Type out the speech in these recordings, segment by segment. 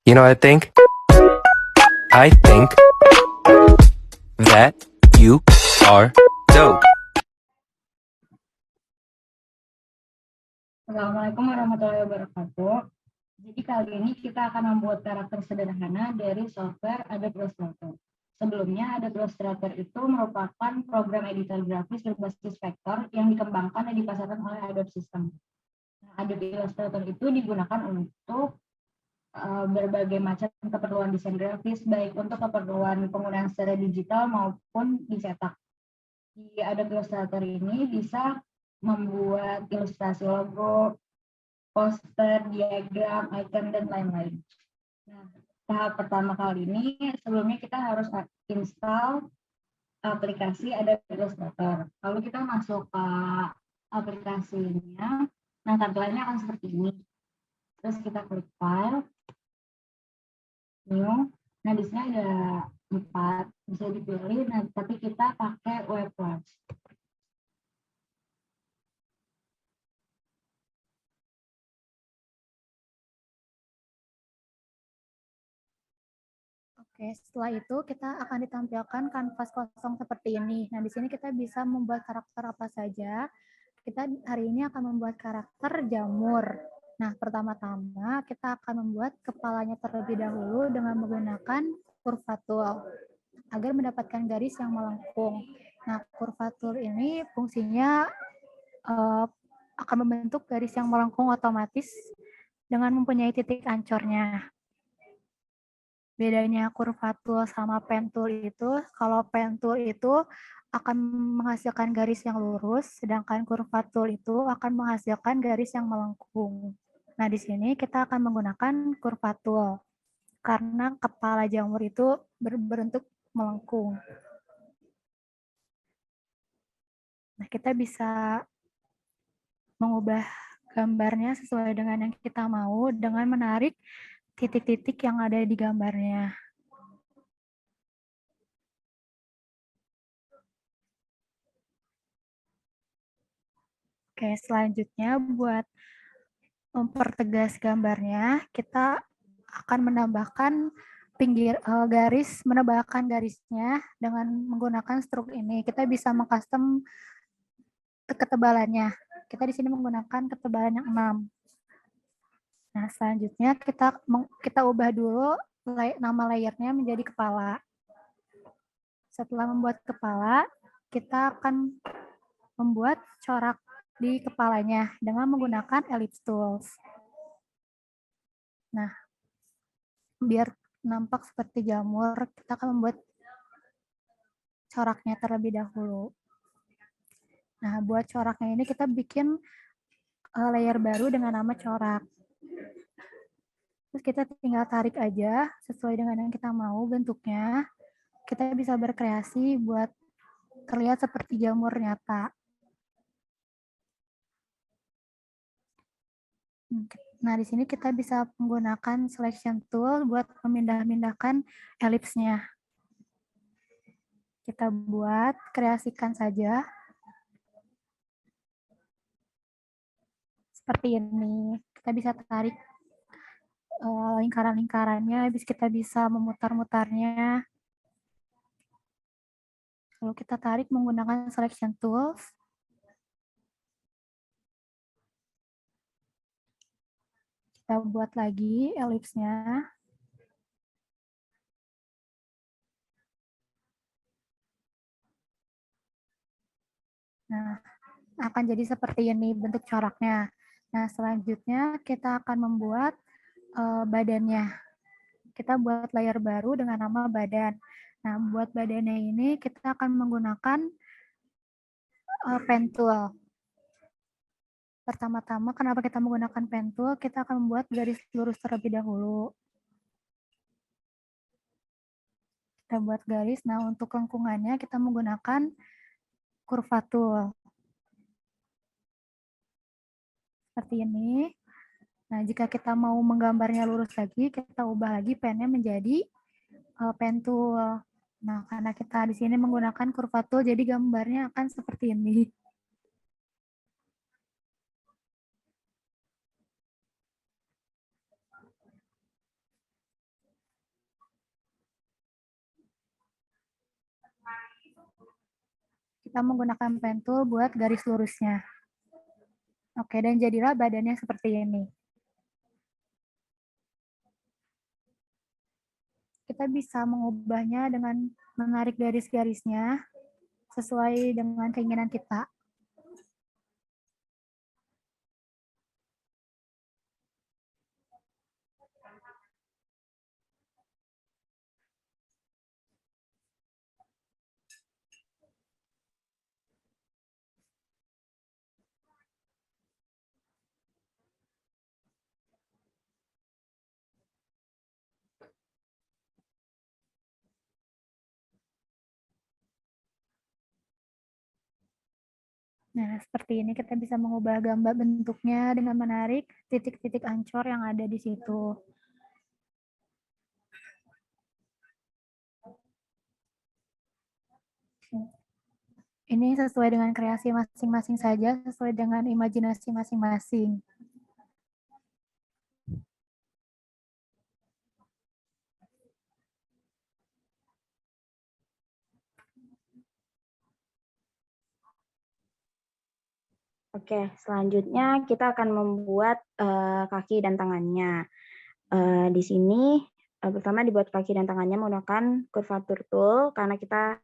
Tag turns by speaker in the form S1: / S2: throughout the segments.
S1: You know, I think that you are dope.
S2: Assalamualaikum warahmatullahi wabarakatuh. Jadi kali ini kita akan membuat karakter sederhana dari software Adobe Illustrator. Sebelumnya, Adobe Illustrator itu merupakan program editor grafis berbasis vektor yang dikembangkan dan dipasarkan oleh Adobe System. Adobe Illustrator itu digunakan untuk berbagai macam keperluan desain grafis, baik untuk keperluan penggunaan secara digital maupun dicetak. Di Adobe Illustrator ini bisa membuat ilustrasi logo, poster, diagram, icon, dan lain-lain. Nah, tahap pertama kali ini, sebelumnya kita harus install aplikasi Adobe Illustrator. Lalu kita masuk ke aplikasinya, nah tampilannya akan seperti ini. Terus kita klik File, New. Nah, di sini ada 4, bisa dipilih, nah, tapi kita pakai WebWorks.
S3: Oke, setelah itu kita akan ditampilkan kanvas kosong seperti ini. Nah, di sini kita bisa membuat karakter apa saja. Kita hari ini akan membuat karakter jamur. Nah, pertama-tama kita akan membuat kepalanya terlebih dahulu dengan menggunakan kurva tool agar mendapatkan garis yang melengkung. Nah, kurva tool ini fungsinya akan membentuk garis yang melengkung otomatis dengan mempunyai titik ancornya. Bedanya kurva tool sama pen tool itu, kalau pen tool itu akan menghasilkan garis yang lurus, sedangkan kurva tool itu akan menghasilkan garis yang melengkung. Nah, di sini kita akan menggunakan kurva tool, karena kepala jamur itu berbentuk melengkung. Nah, kita bisa mengubah gambarnya sesuai dengan yang kita mau dengan menarik titik-titik yang ada di gambarnya. Oke, selanjutnya buat mempertegas gambarnya, kita akan menambahkan garis, menebalkan garisnya dengan menggunakan struk ini. Kita bisa mengcustom ketebalannya. Kita di sini menggunakan ketebalan yang 6. Nah, selanjutnya kita ubah dulu nama layernya menjadi kepala. Setelah membuat kepala, kita akan membuat corak di kepalanya dengan menggunakan ellipse tools. Nah, biar nampak seperti jamur, kita akan membuat coraknya terlebih dahulu. Nah, buat coraknya ini kita bikin layer baru dengan nama corak. Terus kita tinggal tarik aja sesuai dengan yang kita mau bentuknya. Kita bisa berkreasi buat terlihat seperti jamur nyata. Nah, di sini kita bisa menggunakan selection tool buat memindah-mindahkan elipsnya. Kita buat, kreasikan saja. Seperti ini. Kita bisa tarik lingkaran-lingkarannya, habis kita bisa memutar-mutarnya. Lalu kita tarik menggunakan selection tools. Kita buat lagi elipsnya. Nah, akan jadi seperti ini bentuk coraknya. Nah, selanjutnya kita akan membuat badannya. Kita buat layer baru dengan nama badan. Nah, buat badannya ini kita akan menggunakan pen tool. Pertama-tama, kenapa kita menggunakan pen tool? Kita akan membuat garis lurus terlebih dahulu. Kita buat garis. Nah, untuk lengkungannya kita menggunakan kurva tool. Seperti ini. Nah, jika kita mau menggambarnya lurus lagi, kita ubah lagi pennya menjadi pen tool. Nah, karena kita di sini menggunakan kurva tool, jadi gambarnya akan seperti ini. Kita menggunakan pen tool buat garis lurusnya. Oke, dan jadilah badannya seperti ini. Kita bisa mengubahnya dengan menarik garis-garisnya sesuai dengan keinginan kita. Nah, seperti ini kita bisa mengubah gambar bentuknya dengan menarik titik-titik ancor yang ada di situ. Ini sesuai dengan kreasi masing-masing saja, sesuai dengan imajinasi masing-masing.
S4: Oke, selanjutnya kita akan membuat kaki dan tangannya. Di sini pertama dibuat kaki dan tangannya menggunakan curvature tool karena kita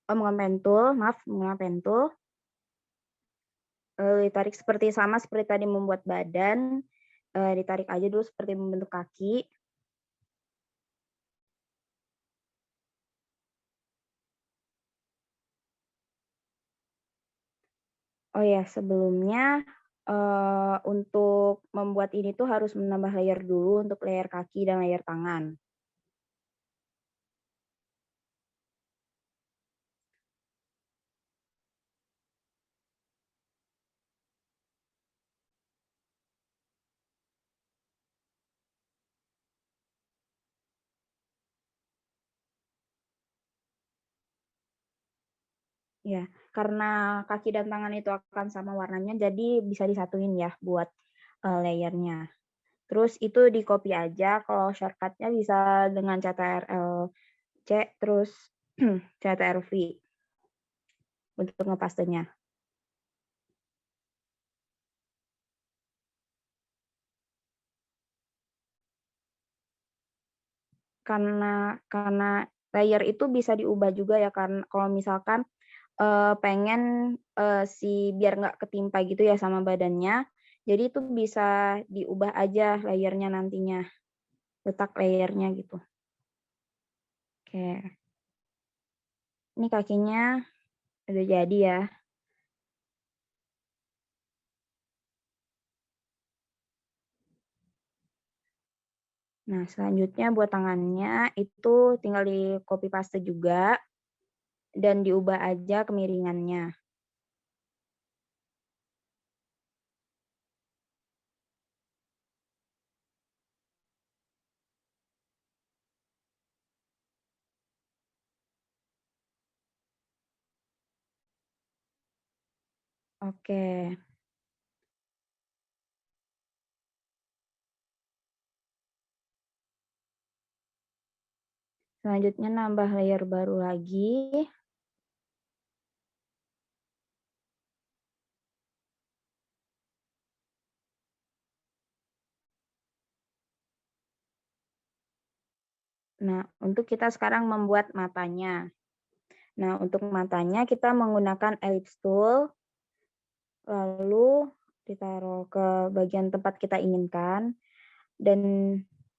S4: menggunakan pen tool. Ditarik sama seperti tadi membuat badan, ditarik aja dulu seperti membentuk kaki. Oh ya, sebelumnya untuk membuat ini tuh harus menambah layer dulu untuk layer kaki dan layer tangan. Ya, karena kaki dan tangan itu akan sama warnanya, jadi bisa disatuin ya buat layernya. Terus itu di copy aja, kalau shortcutnya bisa dengan Ctrl+C, terus Ctrl+V untuk ngepastenya. Karena layer itu bisa diubah juga ya, kan kalau misalkan pengen biar nggak ketimpa gitu ya sama badannya, jadi itu bisa diubah aja layernya nantinya, letak layernya gitu. Oke, ini kakinya udah jadi ya. Nah, selanjutnya buat tangannya itu tinggal di copy paste juga dan diubah aja kemiringannya. Oke. Selanjutnya nambah layer baru lagi. Nah, untuk kita sekarang membuat matanya. Nah, untuk matanya kita menggunakan ellipse tool, lalu ditaruh ke bagian tempat kita inginkan, dan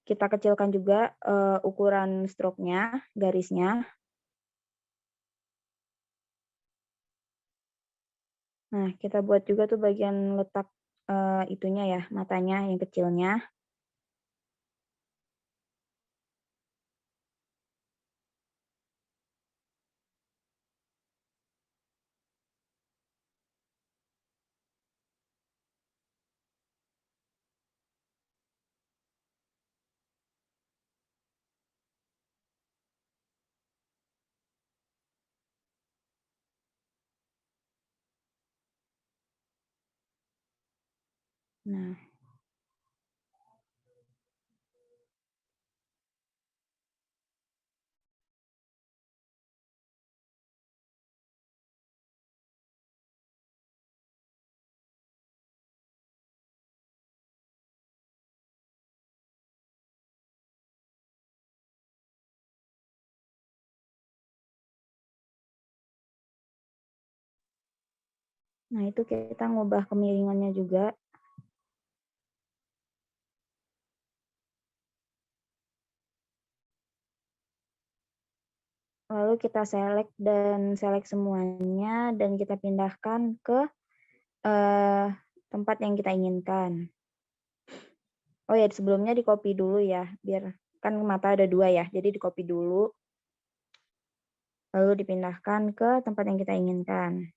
S4: kita kecilkan juga ukuran stroke-nya, garisnya. Nah, kita buat juga tuh bagian letak itunya ya, matanya yang kecilnya. Nah, Nah, itu kita ngubah kemiringannya juga. Lalu kita select semuanya dan kita pindahkan ke tempat yang kita inginkan. Oh ya, sebelumnya di copy dulu ya, biar kan mata ada 2 ya, jadi di copy dulu. Lalu dipindahkan ke tempat yang kita inginkan.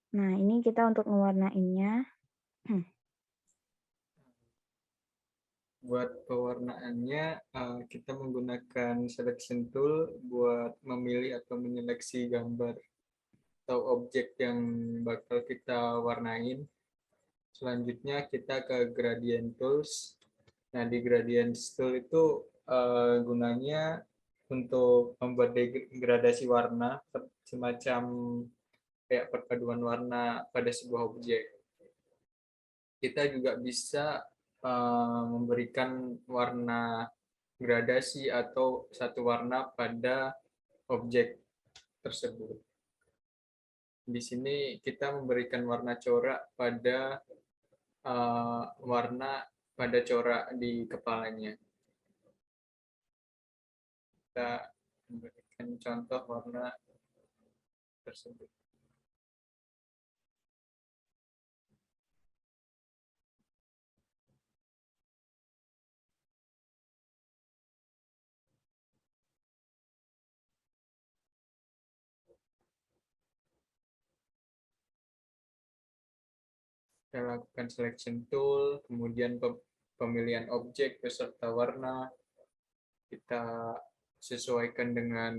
S4: Nah, ini kita untuk mewarnainya.
S5: Buat pewarnaannya, kita menggunakan selection tool buat memilih atau menyeleksi gambar atau objek yang bakal kita warnain. Selanjutnya kita ke gradient tools. Nah, di gradient tool itu gunanya untuk membuat degradasi warna, semacam kayak perpaduan warna pada sebuah objek. Kita juga bisa memberikan warna gradasi atau satu warna pada objek tersebut. Di sini kita memberikan warna corak pada warna pada corak di kepalanya. Kita memberikan contoh warna tersebut. Kita lakukan selection tool, kemudian pemilihan objek beserta warna. Kita sesuaikan dengan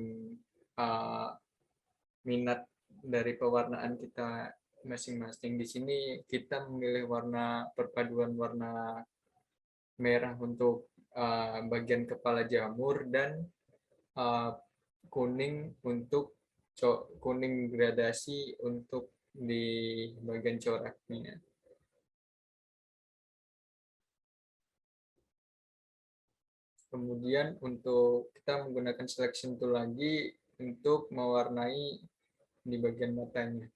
S5: minat dari pewarnaan kita masing-masing. Di sini kita memilih warna perpaduan warna merah untuk bagian kepala jamur dan kuning untuk kuning gradasi untuk di bagian coraknya. Kemudian untuk kita menggunakan selection tool lagi untuk mewarnai di bagian matanya.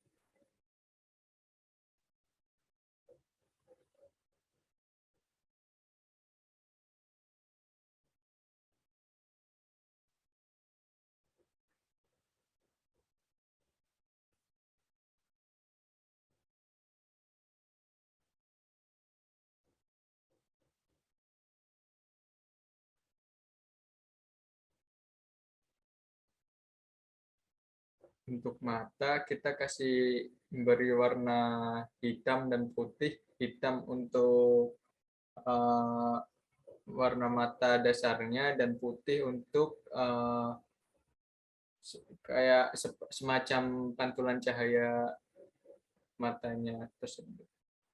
S5: Untuk mata kita kasih beri warna hitam dan putih. Hitam untuk warna mata dasarnya dan putih untuk kayak semacam pantulan cahaya matanya tersebut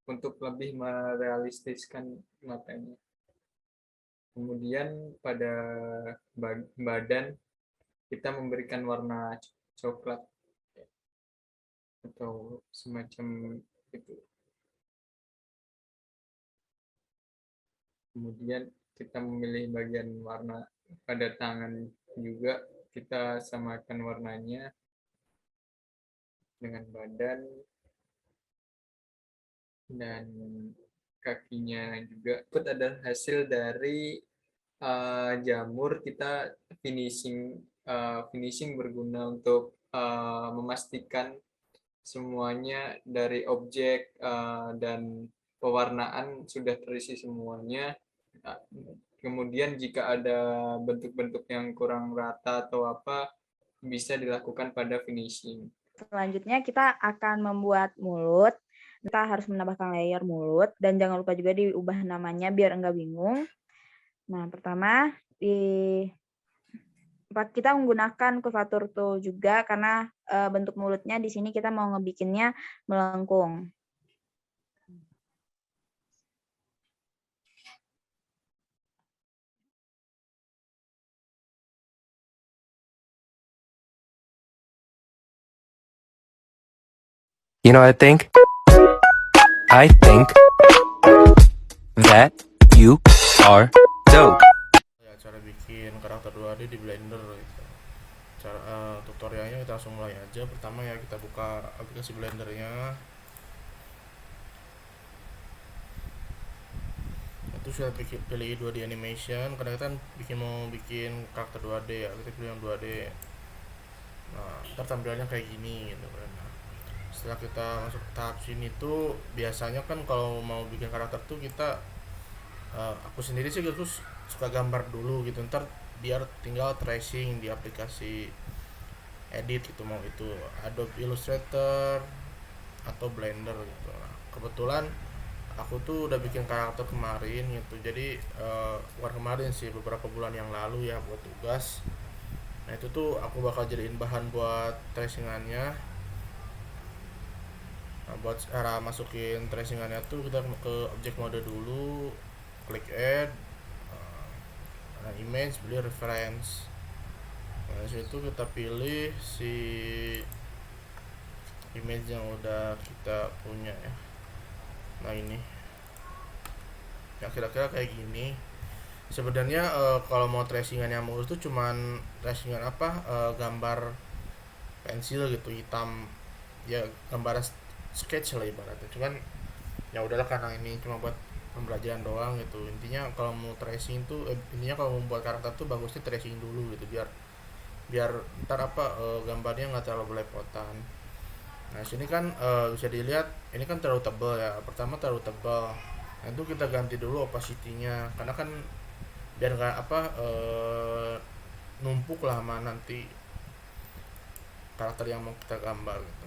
S5: untuk lebih merealistiskan matanya. Kemudian pada badan kita memberikan warna coklat atau semacam itu. Kemudian kita memilih bagian warna pada tangan juga, kita samakan warnanya dengan badan dan kakinya juga. Itu adalah hasil dari jamur. Kita finishing berguna untuk memastikan semuanya dari objek dan pewarnaan sudah terisi semuanya. Kemudian jika ada bentuk-bentuk yang kurang rata atau apa, bisa dilakukan pada finishing.
S4: Selanjutnya kita akan membuat mulut. Kita harus menambahkan layer mulut dan jangan lupa juga diubah namanya biar enggak bingung. Nah, pertama kita menggunakan curvature tool juga karena bentuk mulutnya di sini kita mau ngebikinnya melengkung.
S1: You know what I think? I think that you are dope.
S6: Ya, cara bikin karakter 2D di Blender gitu. Tutorialnya kita langsung mulai aja. Pertama ya kita buka aplikasi Blendernya. Itu sudah pilih 2D animation karena kita kan mau bikin karakter 2D ya, kita pilih yang 2D. Nah, ntar tampilannya kayak gini gitu kan. Nah, setelah kita masuk ke tahap sini tuh biasanya kan kalau mau bikin karakter tuh kita aku sendiri sih gitu suka gambar dulu gitu, ntar biar tinggal tracing di aplikasi edit gitu, mau itu Adobe Illustrator atau Blender gitu. Nah, kebetulan aku tuh udah bikin karakter kemarin gitu, jadi bukan kemarin sih, beberapa bulan yang lalu ya buat tugas. Nah itu tuh aku bakal jadiin bahan buat tracingannya. Nah, buat cara masukin tracingannya tuh kita ke object mode dulu, klik add, nah, image, pilih reference. Nah disitu kita pilih si image yang udah kita punya ya. Nah ini ya kira-kira kayak gini. Sebenarnya kalau mau tracingan yang mulus tuh cuman tracingan gambar pensil gitu hitam ya, gambar sketch lah ibaratnya. Cuman ya udahlah karena ini cuma buat pembelajaran doang gitu. Intinya kalau mau tracing tuh intinya kalau mau buat karakter tuh bagusnya tracing dulu gitu, biar ntar gambarnya nggak terlalu belepotan. Nah sini kan bisa dilihat ini kan terlalu tebal ya, pertama terlalu tebal. Nah itu kita ganti dulu opacity-nya karena kan biar nggak numpuk lah sama nanti karakter yang mau kita gambar gitu.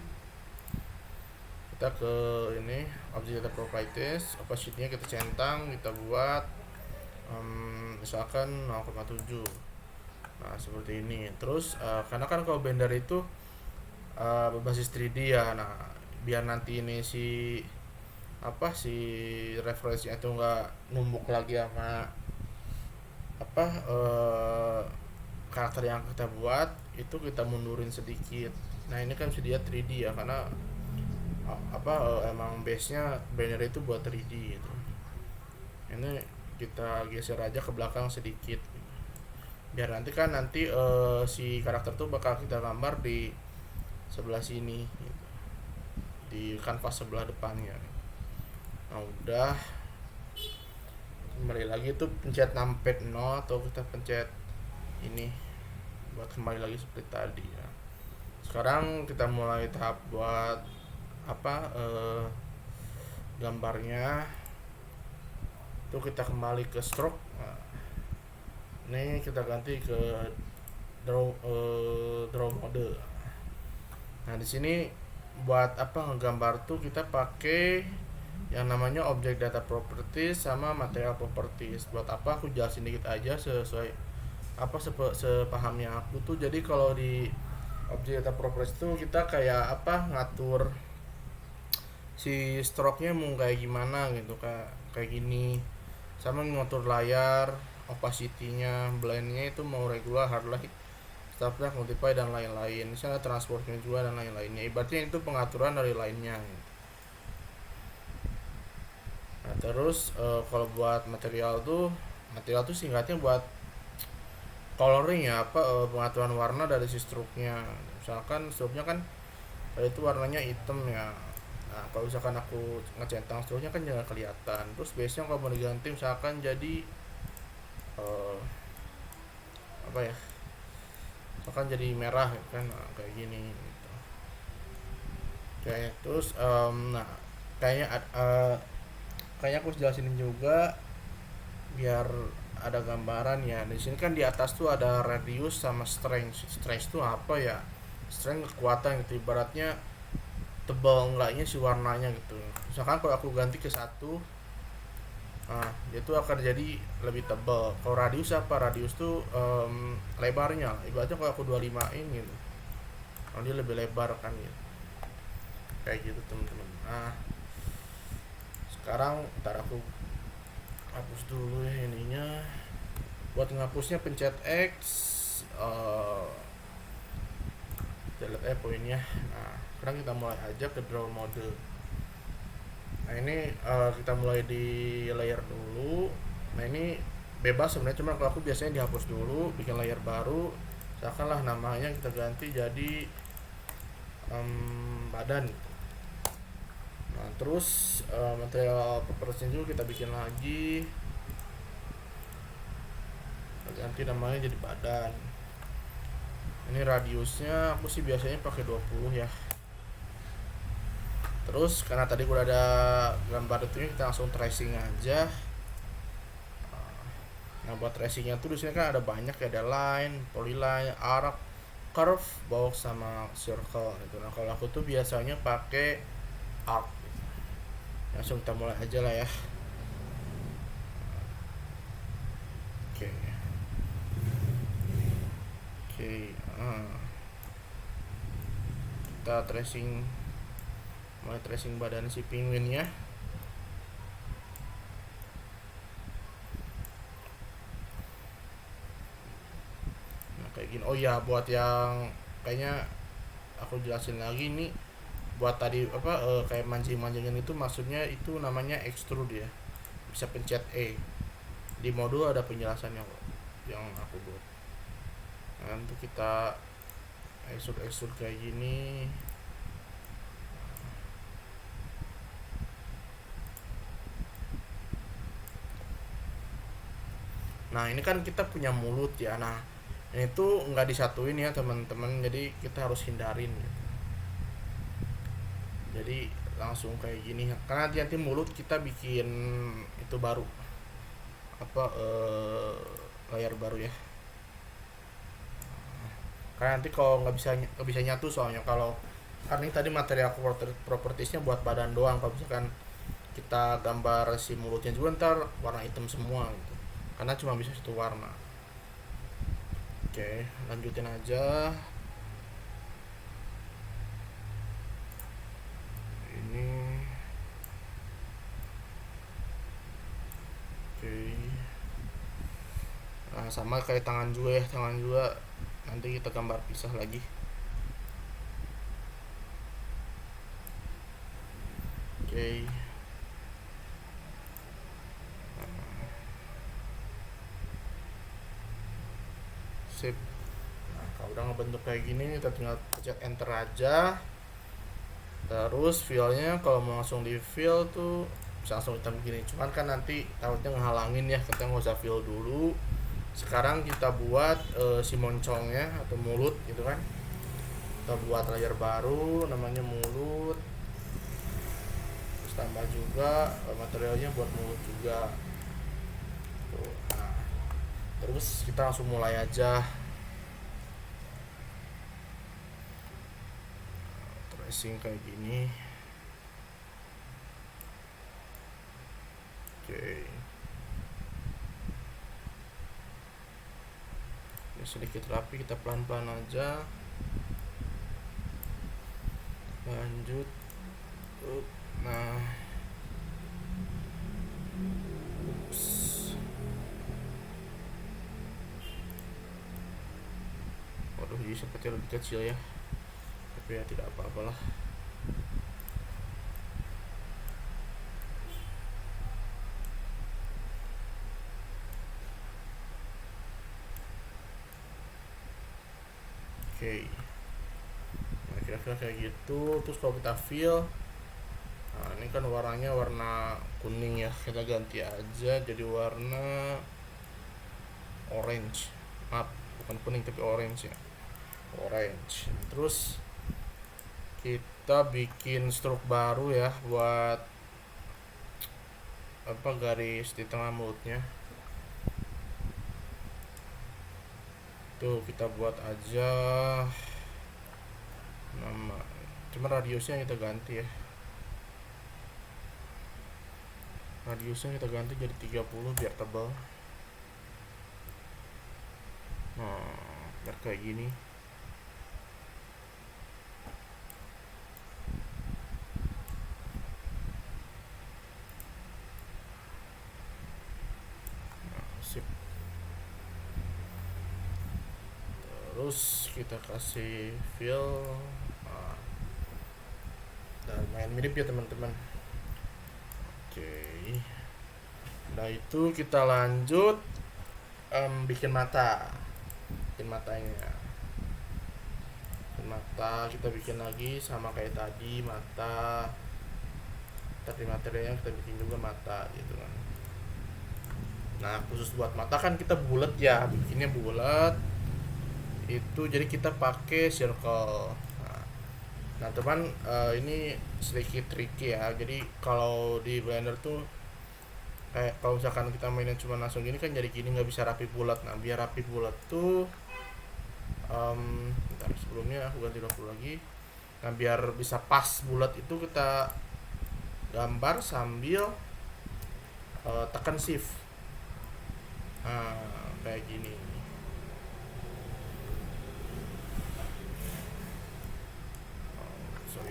S6: Kita ke ini object data properties, opacity-nya kita centang, kita buat misalkan 0,7. Nah seperti ini. Terus karena kan kalau Blender itu berbasis 3D ya, nah biar nanti ini si referensinya itu nggak numpuk lagi sama karakter yang kita buat, itu kita mundurin sedikit. Nah ini kan sudah 3D ya, karena emang base nya Blender itu buat 3D gitu. Ini kita geser aja ke belakang sedikit biar nanti si karakter tuh bakal kita gambar di sebelah sini gitu, di kanvas sebelah depannya. Nah udah, kembali lagi tuh pencet numpad 0 atau kita pencet ini buat kembali lagi seperti tadi ya. Sekarang kita mulai tahap buat gambarnya. Itu kita kembali ke stroke. Nah, ini kita ganti ke draw mode. Nah di sini buat ngegambar tuh kita pakai yang namanya object data properties sama material properties. Buat apa aku jelasin dikit aja sesuai sepahamnya aku tuh. Jadi kalau di object data properties tuh kita kayak ngatur si stroke-nya mau kayak gimana gitu, kayak gini, sama ngatur layar, opacity-nya, blend-nya itu mau regular, hard light, stark, multiply dan lain-lain. Misalnya transportnya juga dan lain-lainnya. Ibaratnya itu pengaturan dari lainnya. Nah terus kalau buat material tuh singkatnya buat coloring ya, pengaturan warna dari si stroke-nya. Misalkan stroke-nya kan itu warnanya hitam ya. Nah kalau misalkan aku ngecentang stroke-nya kan jangan kelihatan. Terus base-nya kalau mau diganti misalkan jadi misalkan jadi merah kan, kayak gini gitu. Kayak terus kayaknya aku jelasin juga biar ada gambaran ya. Di sini kan di atas tuh ada radius sama strength. Strength itu apa ya? Strength kekuatan gitu, ibaratnya tebal enggaknya si warnanya gitu. Misalkan kalau aku ganti ke 1, nah dia tuh akan jadi lebih tebal. Kalau radius radius tuh lebarnya, ibaratnya kalau aku 25-in gitu, kalau dia lebih lebar kan gitu, kayak gitu teman-teman. Nah sekarang ntar aku hapus dulu ya ininya. Buat ngapusnya pencet X, kita lihat poinnya. Nah, sekarang kita mulai aja ke draw model. Nah, ini kita mulai di layer dulu. Nah, ini bebas sebenarnya, cuma kalau aku biasanya dihapus dulu, bikin layer baru. Misalkanlah namanya kita ganti jadi badan. Nah, terus material properties juga kita bikin lagi. Kita ganti namanya jadi badan. Ini radiusnya aku sih biasanya pakai 20 ya. Terus karena tadi udah ada gambar itu, kita langsung tracing aja. Nah, buat tracingnya tuh di sini kan ada banyak ya, ada line, polyline, arc, curve, box, sama circle gitu. Nah, kalau aku tuh biasanya pakai arc. Langsung kita mulai aja lah ya. Oke. Kita mulai tracing badan si penguinnya. Nah, kayak gini. Oh ya, buat yang kayaknya aku jelasin lagi nih, buat tadi kayak mancing-mancingin itu, maksudnya itu namanya extrude ya. Bisa pencet E. Di modul ada penjelasannya kok yang aku buat. Nah, untuk kita extrude kayak gini. Nah, ini kan kita punya mulut ya. Nah, ini tuh nggak disatuin ya teman-teman, jadi kita harus hindarin gitu. Jadi langsung kayak gini, karena nanti mulut kita bikin itu baru, layar baru ya. Karena nanti kalau nggak bisa nyatu, soalnya kalau kan ini tadi material propertiesnya buat badan doang. Kalau misalkan kita gambar si mulutnya juga, ntar warna hitam semua gitu, karena cuma bisa satu warna. Oke, lanjutin aja. Ini oke. Nah, sama kayak tangan juga ya, nanti kita gambar pisah lagi. Oke. Sip. Nah, kalau udah ngebentuk kayak gini, kita tinggal pencet enter aja. Terus filenya kalau mau langsung di fill tuh bisa langsung hitam begini. Cuman kan nanti takutnya ngehalangin ya, kita nggak usah fill dulu. Sekarang kita buat si moncongnya atau mulut gitu kan. Kita buat layer baru namanya mulut. Terus tambah juga materialnya buat mulut juga. Tuh. Nah, terus kita langsung mulai aja. Tracing kayak gini. Oke. Ini sedikit rapi, kita pelan-pelan aja. Lanjut. Nah. Ups. Waduh, ini seperti lebih kecil ya. Tapi ya tidak apa-apalah. Oke. Nah, kira-kira kayak gitu. Terus kalau kita fill, nah ini kan warnanya warna kuning ya, kita ganti aja jadi warna orange. Maaf, bukan kuning tapi orange ya, orange. Terus kita bikin stroke baru ya, buat garis di tengah mulutnya. Tuh, kita buat aja nama, cuma radiusnya kita ganti ya, jadi 30 biar tebal. Nah, biar kayak gini. Nah, sip. terus kita kasih fill dan main mirip ya teman-teman. Oke, nah itu kita lanjut bikin matanya. Mata kita bikin lagi sama kayak tadi, mata tadi materinya kita bikin juga mata gitu kan. Nah khusus buat mata kan kita bulat ya, bikinnya bulat itu, jadi kita pakai circle. Nah teman, ini sedikit tricky ya. Jadi kalau di Blender tuh kayak kalau misalkan kita mainnya cuma langsung gini kan jadi gini, nggak bisa rapi bulat. Nah biar rapi bulat tuh bentar, sebelumnya aku ganti 20 lagi. Nah biar bisa pas bulat itu kita gambar sambil tekan shift. Nah kayak gini. Sorry.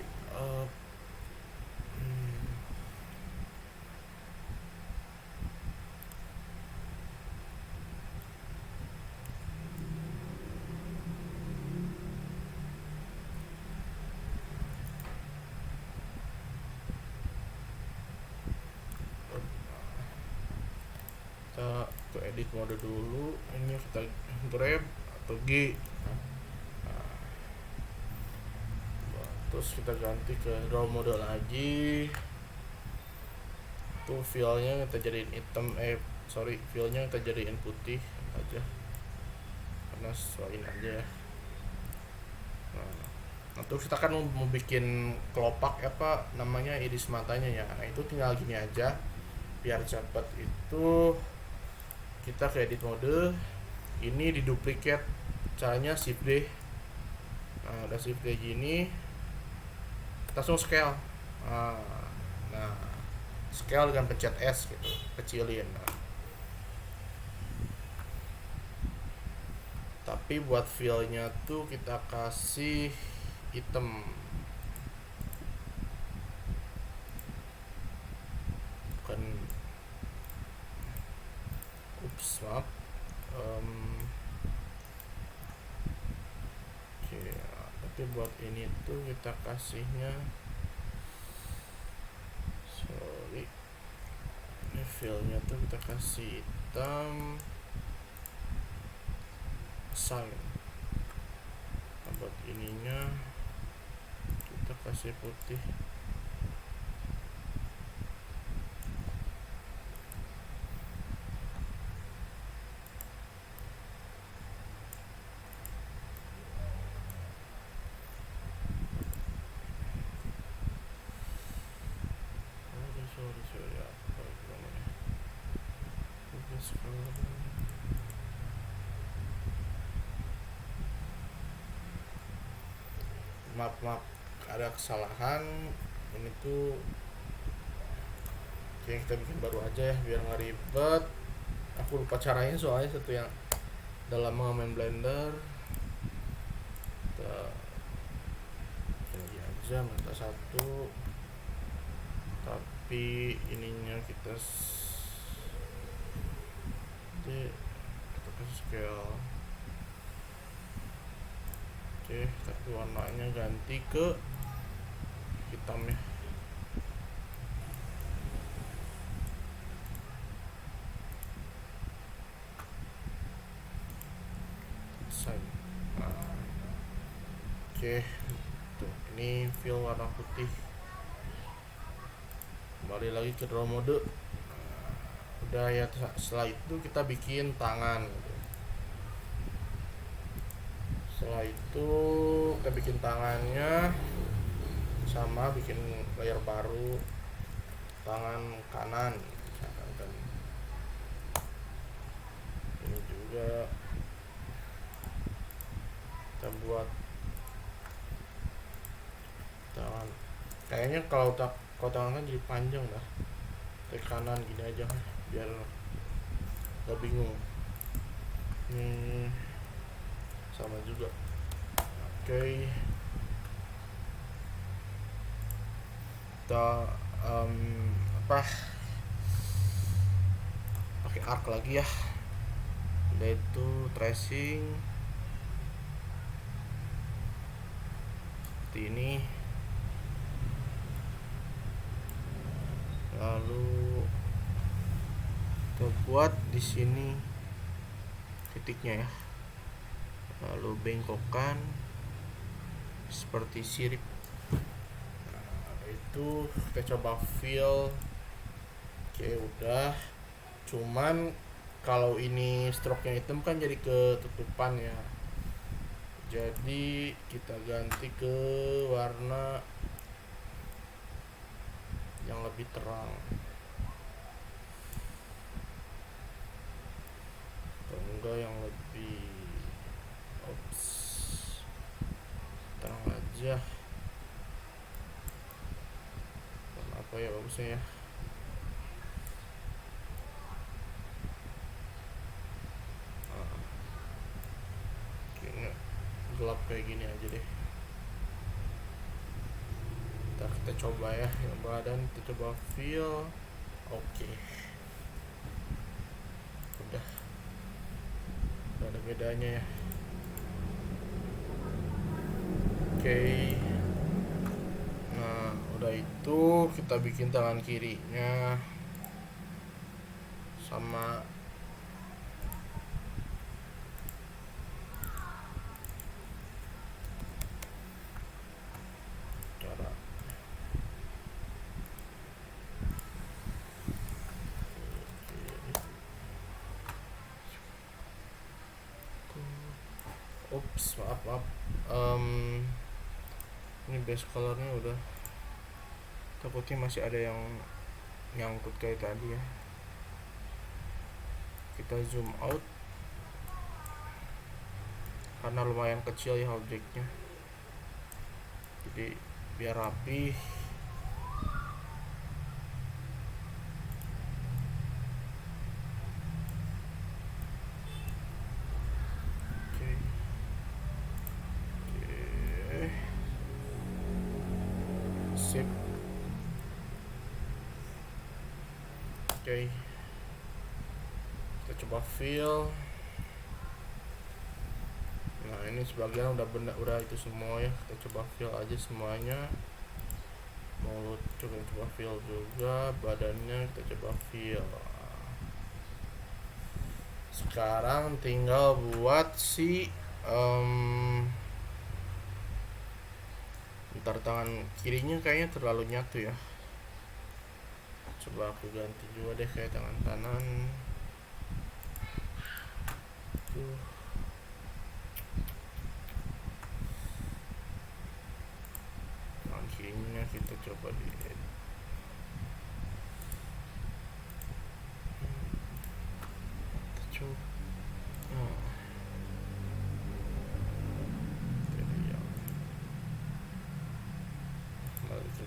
S6: Kita ke edit mode dulu, ini kita grab atau G, terus kita ganti ke draw mode lagi. Tuh fillnya kita jadiin hitam, fillnya kita jadiin putih aja karena sesuaiin aja ya. Nah terus kita kan mau bikin kelopak apa namanya, iris matanya ya. Nah itu tinggal gini aja biar cepat. Itu kita ke edit mode, ini diduplikat, caranya shift D. Nah udah shift D gini, kita langsung scale. Nah scale dengan pencet S gitu, kecilin. Tapi buat fillnya tuh kita kasih hitam. Bukan, maaf. Oke, tapi buat ini tuh kita kasihnya, sorry, ini fillnya tuh kita kasih hitam, sign. Nah, buat ininya kita kasih putih. Sorry apa namanya? Maaf ada kesalahan. Ini tuh yang kita bikin baru aja ya biar nggak ribet. Aku lupa caranya soalnya satu yang dalam main Blender. Kita lagi aja minta satu, tapi ininya kita kasih scale. Oke, tapi warnanya ganti ke hitam ya. Oke, tuh ini fill warna putih. Kembali lagi ke draw mode. Udah ya, setelah itu kita bikin tangan. Setelah itu kita bikin tangannya, sama bikin layer baru tangan kanan misalkan. Ini juga kita buat tangan, kayaknya kalau tangan kan jadi panjang dah, ke kanan gini aja biar gak bingung. Ini sama juga. Oke, kita pakai arc lagi ya, yaitu tracing. seperti ini. Lalu kita buat di sini titiknya ya. Lalu bengkokkan seperti sirip. Nah, itu kita coba fill. Oke, udah. Cuman kalau ini stroke-nya hitam kan jadi ketutupan ya. Jadi kita ganti ke warna yang lebih terang. Atau enggak yang lebih terang aja. Warna apa ya bagusnya ya? Gelap kayak gini aja deh. Ntar kita coba ya yang badan, kita coba fill. Oke. Udah ada bedanya ya. Oke. Nah udah itu kita bikin tangan kirinya sama maaf ini base colornya udah, takutnya masih ada yang nyangkut kayak tadi ya. Kita zoom out karena lumayan kecil ya objeknya, jadi biar rapi. Sip. Oke. Kita coba fill. Nah ini sebagian udah itu semua ya. Kita coba fill aja semuanya. Mulut coba fill juga, badannya kita coba fill. Sekarang tinggal buat si ntar tangan kirinya kayaknya terlalu nyatu ya. Coba aku ganti juga deh kayak tangan kanan. Tangan kirinya kita coba di edit.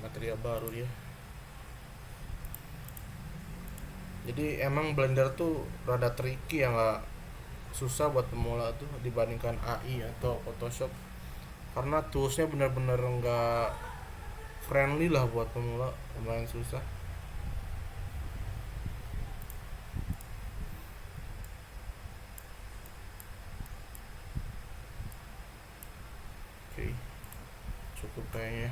S6: Material baru dia. Jadi emang Blender tuh rada tricky ya, nggak susah buat pemula tuh dibandingkan AI atau Photoshop, karena toolsnya bener-bener nggak friendly lah buat pemula, lumayan susah. Oke, cukup kayaknya.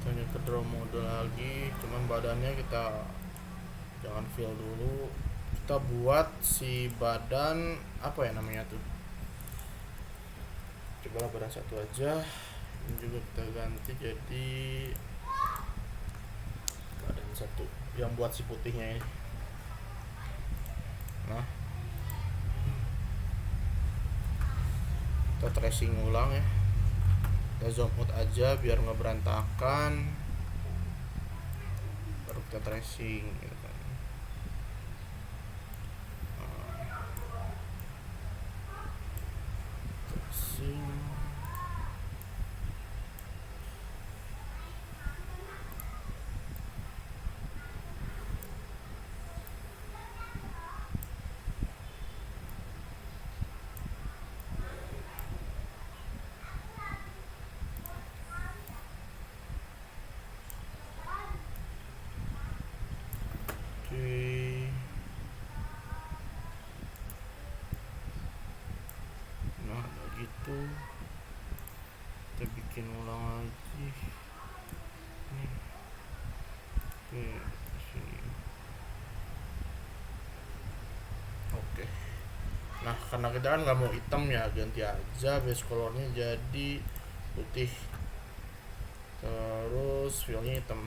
S6: Tanya ke draw mode lagi, cuman badannya kita jangan fill dulu. Kita buat si badan apa ya namanya tuh, coba badan satu aja. Ini juga kita ganti jadi badan satu yang buat si putihnya ini. Nah kita tracing ulang ya, kita zoom out aja biar nggak berantakan, baru kita tracing gitu kan. Tracing. gitu, kita bikin ulang lagi nih. Oke, sini. Oke, nah karena kita kan nggak mau hitam ya, ganti aja base colornya jadi putih, terus fillnya hitam,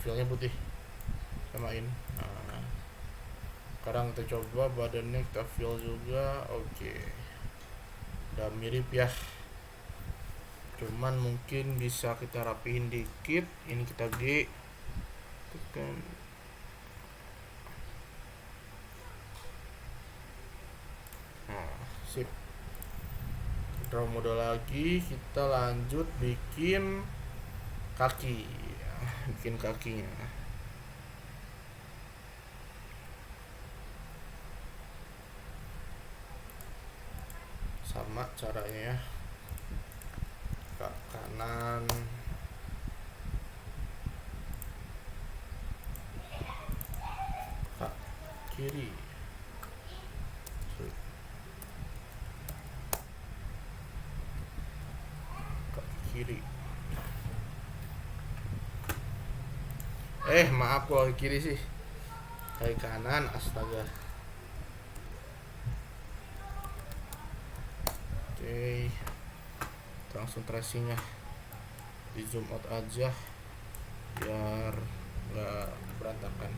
S6: fillnya putih, samain. Nah, sekarang kita coba badannya kita fill juga. Oke, udah mirip ya, cuman mungkin bisa kita rapihin dikit. Ini kita G tekan. Nah, sip. Draw mode lagi, kita lanjut bikin kaki. Bikin kakinya. Sama caranya ya. Ke kanan. Ke kiri. Ke kiri. Maaf kalau kiri sih. Kayak kanan, astaga. Oke, langsung tracing ya, di zoom out aja biar nggak berantakan.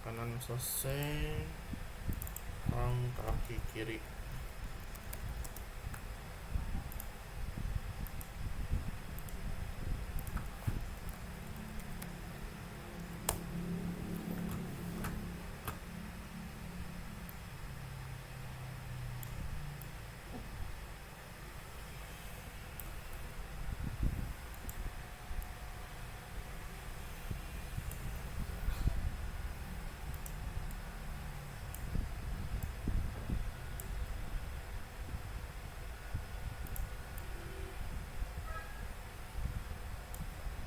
S6: Kanan selesai, sekarang kaki kiri.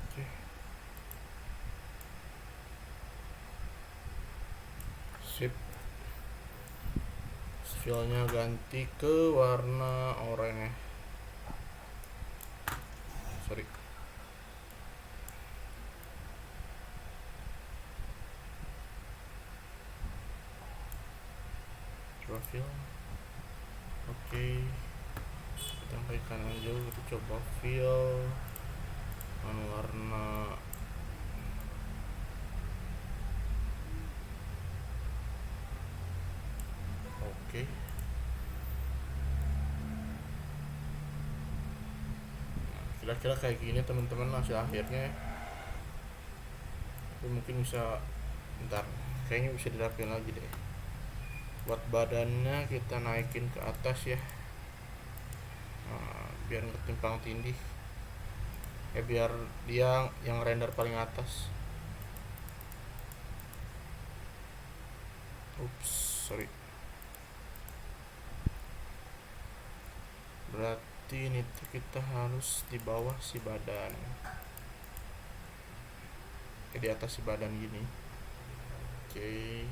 S6: Oke. Sip. Fillnya ganti ke warna oranye. Sorry. Coba fill. Oke. Kita sampai kanan jauh, kita coba fill warna oke. Kira-kira kayak gini teman-teman hasil akhirnya. Tapi mungkin bisa, bentar, kayaknya bisa dirapin lagi deh. Buat badannya kita naikin ke atas ya, biar nggak timpang tindih. Biar dia yang render paling atas. Ups, sorry. Berarti ini kita harus di bawah si badan, di atas si badan gini. Oke.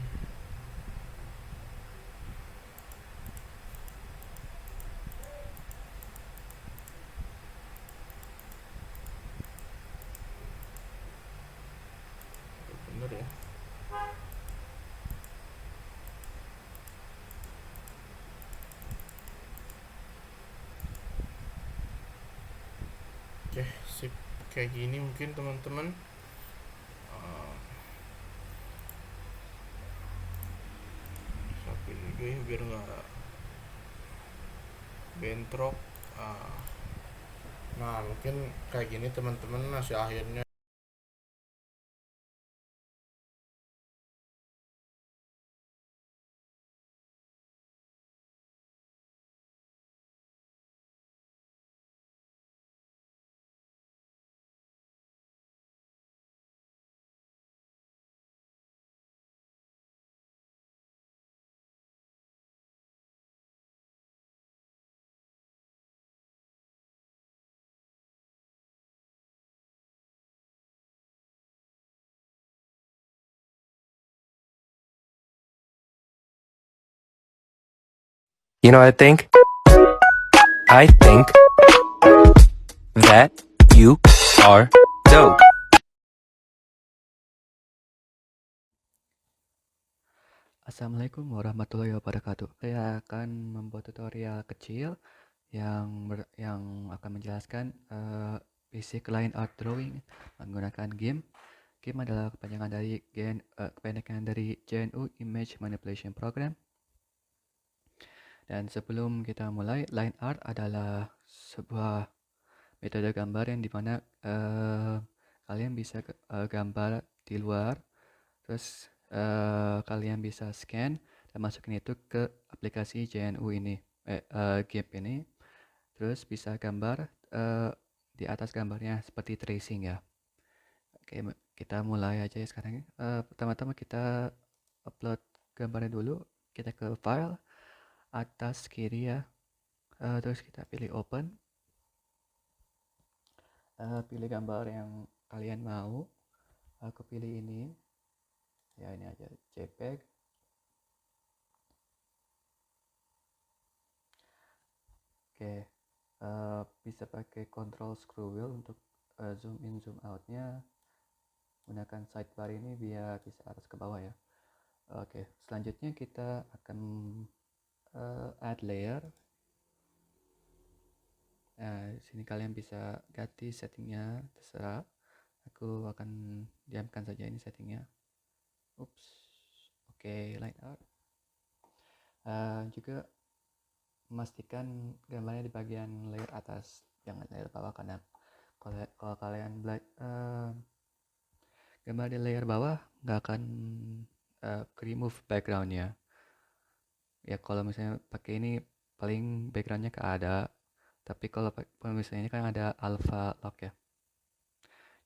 S6: Bener ya. Oke, sip. Kayak gini mungkin teman-teman. Rapin juga ya biar nggak bentrok. Nah, mungkin kayak gini teman-teman hasil akhirnya.
S1: You know what I think? I think that you are dope.
S7: Assalamualaikum warahmatullahi wabarakatuh. Saya akan membuat tutorial kecil yang akan menjelaskan basic line art drawing menggunakan GIMP. GIMP adalah kepanjangan dari GNU Image Manipulation Program. Dan sebelum kita mulai, line art adalah sebuah metode gambar yang dimana kalian bisa gambar di luar, terus kalian bisa scan dan masukin itu ke aplikasi GNU ini, GIMP ini, terus bisa gambar di atas gambarnya seperti tracing ya. Oke, kita mulai aja ya sekarang. Pertama-tama kita upload gambarnya dulu. Kita ke file atas kiri ya, terus kita pilih open, pilih gambar yang kalian mau. Aku pilih ini ya, ini aja JPEG. Oke, bisa pakai control scroll wheel untuk zoom in zoom outnya. Gunakan sidebar ini biar bisa atas ke bawah ya. Oke, selanjutnya kita akan add layer. Nah, di sini kalian bisa ganti settingnya, terserah. Aku akan diamkan saja ini settingnya. Ups. Oke, line art. Juga memastikan gambarnya di bagian layer atas, jangan layer bawah, karena kalau kalian gambar di layer bawah nggak akan remove backgroundnya ya. Kalau misalnya pakai ini paling backgroundnya nggak ada, tapi kalau misalnya ini kan ada alpha lock ya,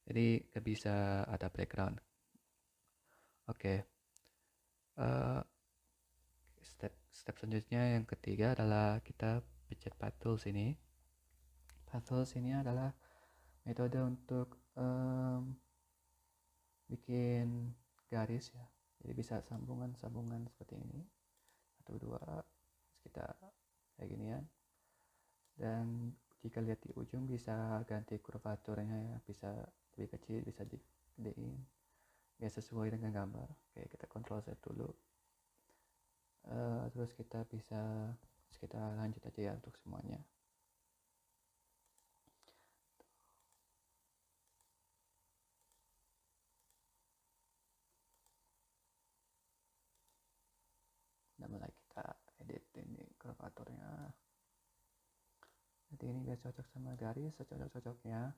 S7: jadi nggak bisa ada background. Oke. Step selanjutnya yang ketiga adalah kita pencet path tools ini. Path tools ini adalah metode untuk bikin garis ya, jadi bisa sambungan seperti ini, 1, 2, kita kayak gini ya. Dan jika lihat di ujung bisa ganti kurvaturnya ya, bisa lebih kecil, bisa digedein ya sesuai dengan gambar. Oke, kita Ctrl Z dulu. Terus kita lanjut aja ya untuk semuanya. Udah mulai kita edit ini kurvaturnya. Nanti ini biar cocok sama garis, secocok-cocoknya.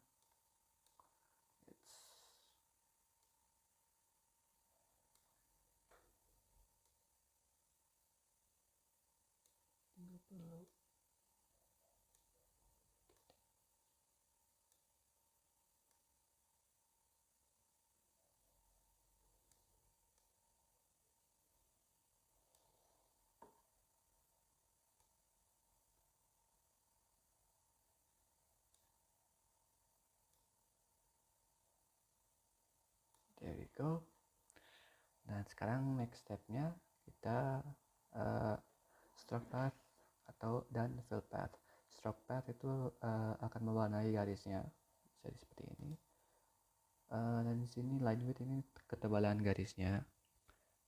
S7: There we go. Dan sekarang next stepnya kita stroke path dan fill path. Stroke path itu akan mewarnai garisnya, jadi seperti ini. Dan di sini line width ini ketebalan garisnya.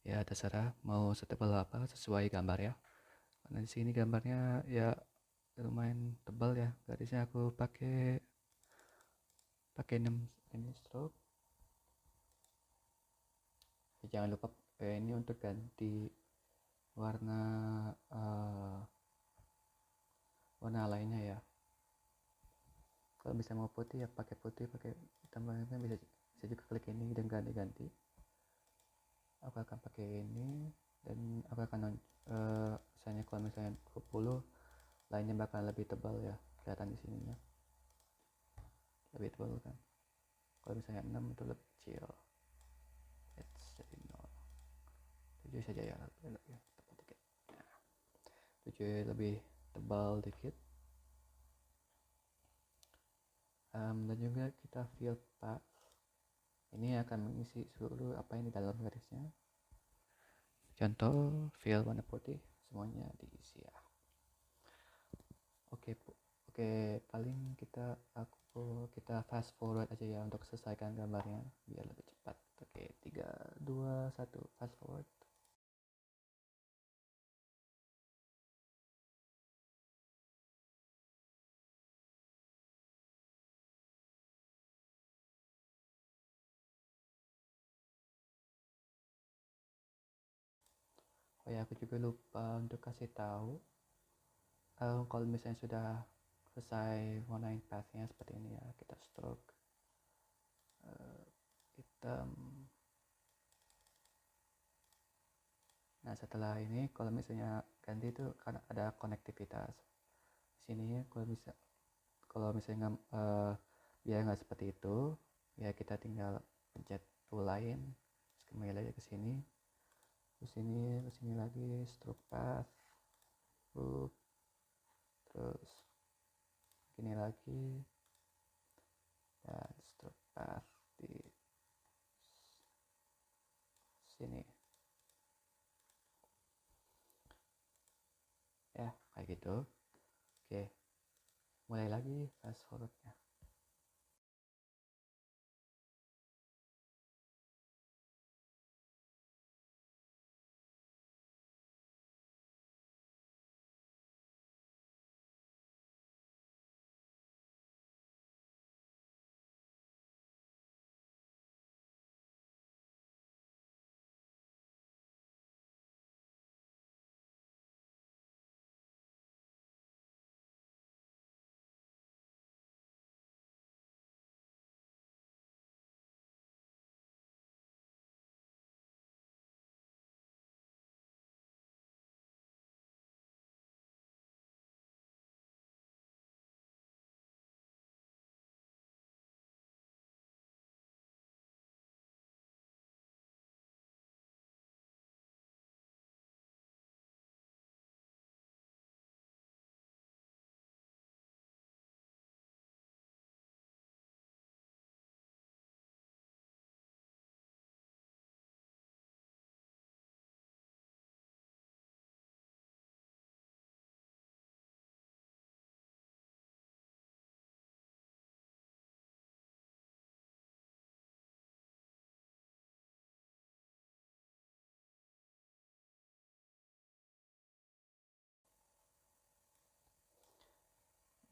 S7: Ya terserah mau setebal apa sesuai gambar ya. Karena di sini gambarnya ya lumayan tebal ya garisnya. Aku pakai 6 stroke. Jangan lupa ini untuk ganti warna lainnya ya. Kalau bisa mau putih ya pakai putih, pakai hitam bisa juga klik ini dan ganti. Aku akan pakai ini, dan aku akan misalnya kalau misalnya 20 lainnya bakal lebih tebal ya, kelihatan di sininya lebih tebal kan. Kalau misalnya 6 itu lebih kecil. Jadi 7 saja ya, lebih tebal dikit. 7 lebih tebal dikit. Dan juga kita fill path. Ini akan mengisi seluruh apa yang di dalam garisnya. Contoh fill warna putih, semuanya diisi ya. Oke, paling kita fast forward aja ya untuk selesaikan gambarnya biar lebih cepat. Oke, 3, 2, 1, fast forward. Oh ya, aku juga lupa untuk kasih tahu kalau misalnya sudah selesai warnain pathnya seperti ini ya, kita stroke hitam. Nah, setelah ini kalau misalnya ganti itu karena ada konektivitas di sini. Kalau misalnya biar nggak seperti itu ya, kita tinggal pencet tool lain, kembali lagi ke sini, ke sini lagi, stroke path, terus gini lagi, dan stroke path di sini ya, kayak gitu. Oke, mulai lagi fast forwardnya.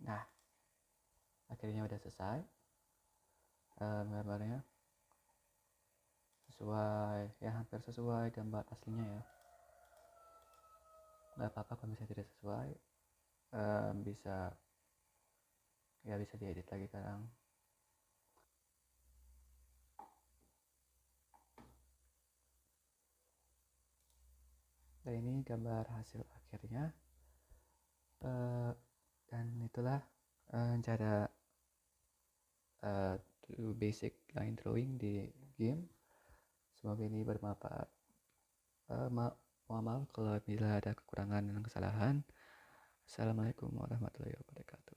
S7: Nah, akhirnya udah selesai gambarnya, sesuai ya, hampir sesuai gambar aslinya ya. Nggak apa-apa kalau misalnya tidak sesuai, bisa diedit lagi sekarang. Dan ini gambar hasil akhirnya, dan itulah cara do basic line drawing di game. Semoga ini bermanfaat. Mohon maaf kalau bila ada kekurangan dan kesalahan. Assalamualaikum warahmatullahi wabarakatuh.